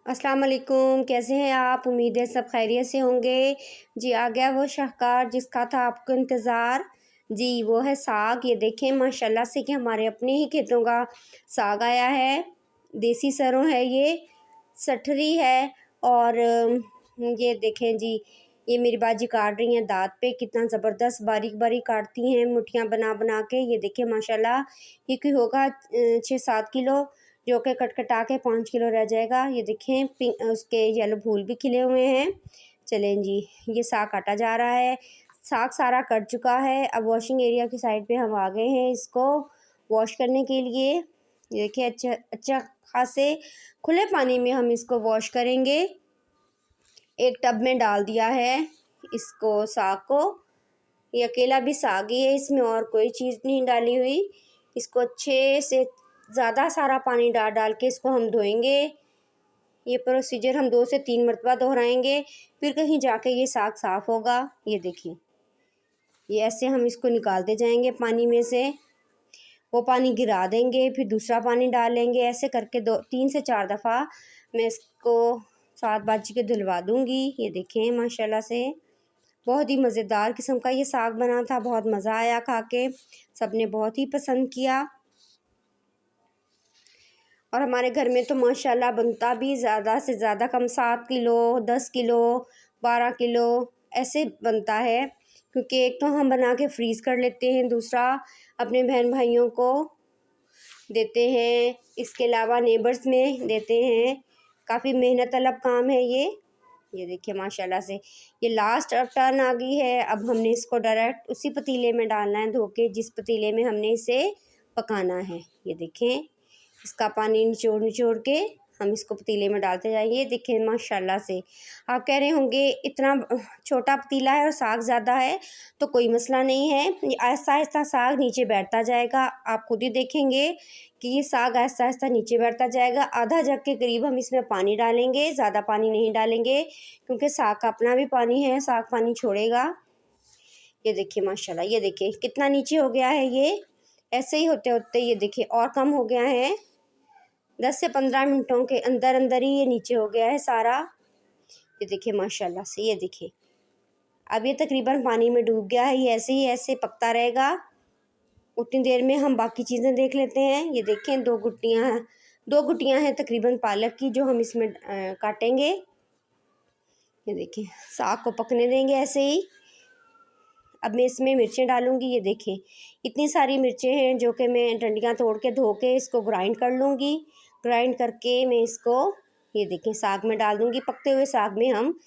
अस्सलाम वालेकुम, कैसे हैं आप? उम्मीद है सब खैरियत से होंगे। जी आ गया वो शाहकार जिसका था आपको इंतज़ार। जी वो है साग। ये देखें माशाल्लाह से कि हमारे अपने ही खेतों का साग आया है। देसी सरों है, ये सठरी है। और ये देखें जी, ये मेरी बाजी काट रही हैं दाँत पे। कितना ज़बरदस्त बारीक बारीक काटती हैं मुठियाँ बना बना के। ये देखिए माशाल्लाह, ये कोई होगा 6-7 किलो, जो कि कटा के 5 किलो रह जाएगा। ये देखें पिंक उसके येलो फूल भी खिले हुए हैं। चलें जी, ये साग काटा जा रहा है। साग सारा कट चुका है। अब वॉशिंग एरिया की साइड पे हम आ गए हैं इसको वॉश करने के लिए। ये देखिए अच्छा खासे खुले पानी में हम इसको वॉश करेंगे। एक टब में डाल दिया है इसको, साग को। ये अकेला भी साग ही है, इसमें और कोई चीज़ नहीं डाली हुई। इसको अच्छे से ज़्यादा सारा पानी डाल डाल के इसको हम धोएंगे। ये प्रोसीजर हम 2 से 3 मरतबा दोहराएंगे, फिर कहीं जाके ये साग साफ़ होगा। ये देखिए, ये ऐसे हम इसको निकालते जाएंगे पानी में से। वो पानी गिरा देंगे, फिर दूसरा पानी डालेंगे। ऐसे करके 3 से 4 दफ़ा मैं इसको 7 बाजी के धुलवा दूँगी। ये देखें माशाल्लाह से बहुत ही मज़ेदार किस्म का ये साग बना था। बहुत मज़ा आया खा के, सब ने बहुत ही पसंद किया। और हमारे घर में तो माशाल्लाह बनता भी ज़्यादा से ज़्यादा कम 7 किलो, 10 किलो, 12 किलो ऐसे बनता है। क्योंकि एक तो हम बना के फ्रीज़ कर लेते हैं, दूसरा अपने बहन भाइयों को देते हैं, इसके अलावा नेबर्स में देते हैं। काफ़ी मेहनत तलब काम है ये। ये देखिए माशाल्लाह से ये लास्ट टर्न आ गई है। अब हमने इसको डायरेक्ट उसी पतीले में डालना है धो के, जिस पतीले में हमने इसे पकाना है। ये देखें, इसका पानी निचोड़ निचोड़ के हम इसको पतीले में डालते जाएंगे। देखें माशाल्लाह से, आप कह रहे होंगे इतना छोटा पतीला है और साग ज़्यादा है, तो कोई मसला नहीं है। ये आहिस्ता आहिस्ता साग नीचे बैठता जाएगा। आप खुद ही देखेंगे कि ये साग आहिस्ता आहिस्ता नीचे बैठता जाएगा। आधा जग के करीब हम इसमें पानी डालेंगे, ज़्यादा पानी नहीं डालेंगे, क्योंकि साग का अपना भी पानी है, साग पानी छोड़ेगा। ये देखिए माशाल्लाह, ये देखिए कितना नीचे हो गया है। ये ऐसे ही होते होते ये देखिए और कम हो गया है। 10 से 15 मिनटों के अंदर अंदर ही ये नीचे हो गया है सारा। ये देखिए माशाल्लाह से, ये देखिए अब ये तकरीबन पानी में डूब गया है। ये ऐसे ही ऐसे पकता रहेगा। उतनी देर में हम बाकी चीज़ें देख लेते हैं। ये देखें 2 गुटियाँ हैं तकरीबन पालक की, जो हम इसमें काटेंगे। ये देखें साग को पकने देंगे ऐसे ही। अब मैं इसमें मिर्चें डालूँगी। ये देखें इतनी सारी मिर्चें हैं, जो कि मैं डंडियाँ तोड़ के धो के इसको ग्राइंड कर लूँगी। ग्राइंड करके मैं इसको ये देखें साग में डाल दूँगी। पकते हुए साग में हम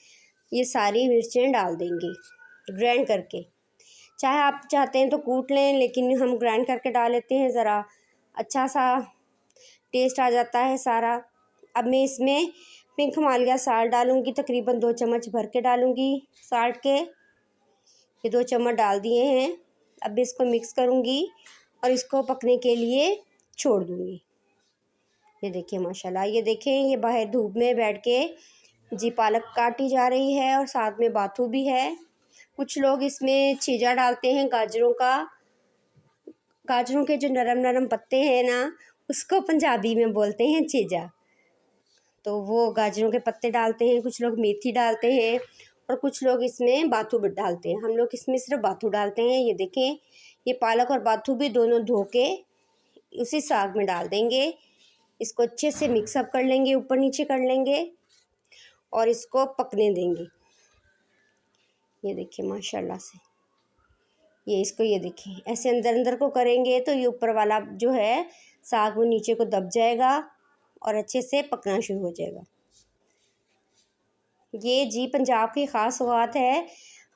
ये सारी मिर्चें डाल देंगे ग्राइंड करके। चाहे आप चाहते हैं तो कूट लें, लेकिन हम ग्राइंड करके डाल लेते हैं, ज़रा अच्छा सा टेस्ट आ जाता है सारा। अब मैं इसमें पिंक हिमालय साल्ट डालूँगी, तकरीबन 2 चम्मच भर के डालूँगी साल्ट के। ये 2 चम्मच डाल दिए हैं। अब इसको मिक्स करूँगी और इसको पकने के लिए छोड़ दूँगी। ये देखिए माशाल्लाह, ये देखें ये बाहर धूप में बैठ के जी पालक काटी जा रही है, और साथ में बाथू भी है। कुछ लोग इसमें छीजा डालते हैं गाजरों का। गाजरों के जो नरम नरम पत्ते हैं ना, उसको पंजाबी में बोलते हैं छीजा। तो वो गाजरों के पत्ते डालते हैं, कुछ लोग मेथी डालते हैं, और कुछ लोग इसमें बाथू भी डालते हैं। हम लोग इसमें सिर्फ बाथू डालते हैं। ये देखें ये पालक और बाथू भी दोनों धो के उसी साग में डाल देंगे। इसको अच्छे से मिक्सअप कर लेंगे, ऊपर नीचे कर लेंगे और इसको पकने देंगे। ये देखिए माशाल्लाह से, ये इसको ये देखिए ऐसे अंदर अंदर को करेंगे तो ये ऊपर वाला जो है साग वो नीचे को दब जाएगा और अच्छे से पकना शुरू हो जाएगा। ये जी पंजाब की ख़ास बात है।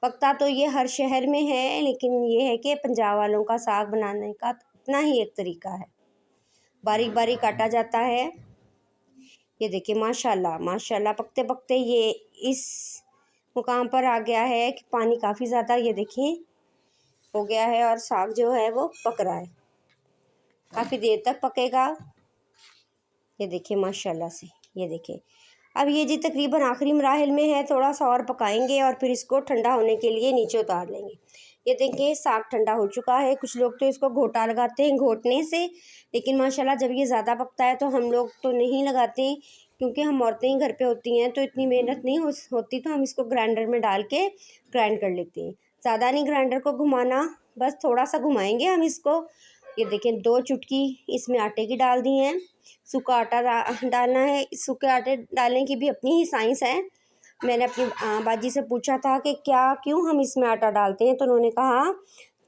पकता तो ये हर शहर में है, लेकिन ये है कि पंजाब वालों का साग बनाने का अपना ही एक तरीका है। बारीक बारीक काटा जाता है। ये देखिए माशाल्लाह माशाल्लाह, पकते पकते ये इस मुकाम पर आ गया है कि पानी काफ़ी ज़्यादा ये देखिए हो गया है, और साग जो है वो पक रहा है। काफ़ी देर तक पकेगा। ये देखिए माशाल्लाह से, ये देखिए अब ये जी तकरीबन आखिरी मराहिल में है। थोड़ा सा और पकाएंगे और फिर इसको ठंडा होने के लिए नीचे उतार लेंगे। ये देखिए साग ठंडा हो चुका है। कुछ लोग तो इसको घोटा लगाते हैं घोटने से, लेकिन माशाल्लाह जब ये ज़्यादा पकता है तो हम लोग तो नहीं लगाते, क्योंकि हम औरतें ही घर पे होती हैं तो इतनी मेहनत नहीं होती, तो हम इसको ग्राइंडर में डाल के ग्राइंड कर लेते हैं। ज़्यादा नहीं ग्राइंडर को घुमाना, बस थोड़ा सा घुमाएंगे हम इसको। ये देखें 2 चुटकी इसमें आटे की डाल दी हैं। सूखा आटा डालना है। सूखे आटे डालने की भी अपनी ही साइंस है। मैंने अपनी बाजी से पूछा था कि क्यों हम इसमें आटा डालते हैं, तो उन्होंने कहा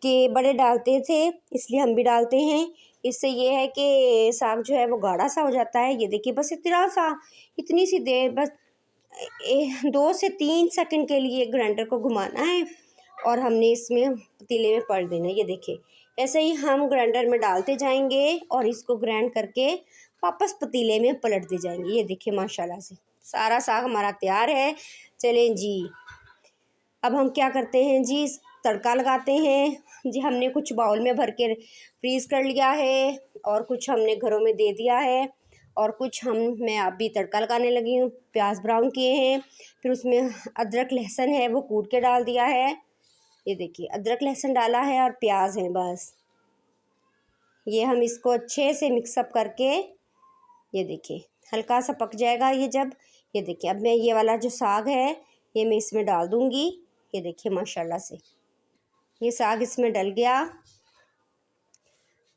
कि बड़े डालते थे इसलिए हम भी डालते हैं। इससे ये है कि साग जो है वो गाढ़ा सा हो जाता है। ये देखिए बस इतनी सी देर, बस 2 से 3 सेकंड के लिए ग्राइंडर को घुमाना है और हमने इसमें पतीले में पलट देना है। ये देखिए ऐसे ही हम ग्राइंडर में डालते जाएंगे और इसको ग्राइंड करके वापस पतीले में पलट दे जाएंगे। ये देखिए माशाल्लाह से सारा साग हमारा तैयार है। चलें जी, अब हम क्या करते हैं जी, तड़का लगाते हैं जी। हमने कुछ बाउल में भर के फ्रीज़ कर लिया है और कुछ हमने घरों में दे दिया है और कुछ मैं अभी तड़का लगाने लगी हूँ। प्याज ब्राउन किए हैं, फिर उसमें अदरक लहसुन है वो कूट के डाल दिया है। ये देखिए अदरक लहसुन डाला है और प्याज है, बस ये हम इसको अच्छे से मिक्सअप करके, ये देखिए हल्का सा पक जाएगा ये जब। ये देखिए अब मैं ये वाला जो साग है ये मैं इसमें डाल दूँगी। ये देखिए माशाल्लाह से ये साग इसमें डल गया।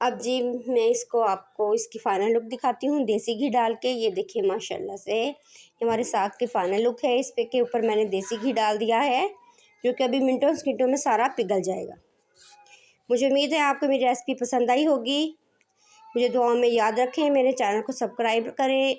अब जी मैं इसको आपको इसकी फ़ाइनल लुक दिखाती हूँ देसी घी डाल के। ये देखिए माशाल्लाह से हमारे साग की फ़ाइनल लुक है। इस पे के ऊपर मैंने देसी घी डाल दिया है जो कि अभी मिनटों सेकंडों में सारा पिघल जाएगा। मुझे उम्मीद है आपको मेरी रेसिपी पसंद आई होगी। मुझे दुआओं में याद रखें, मेरे चैनल को सब्सक्राइब करें।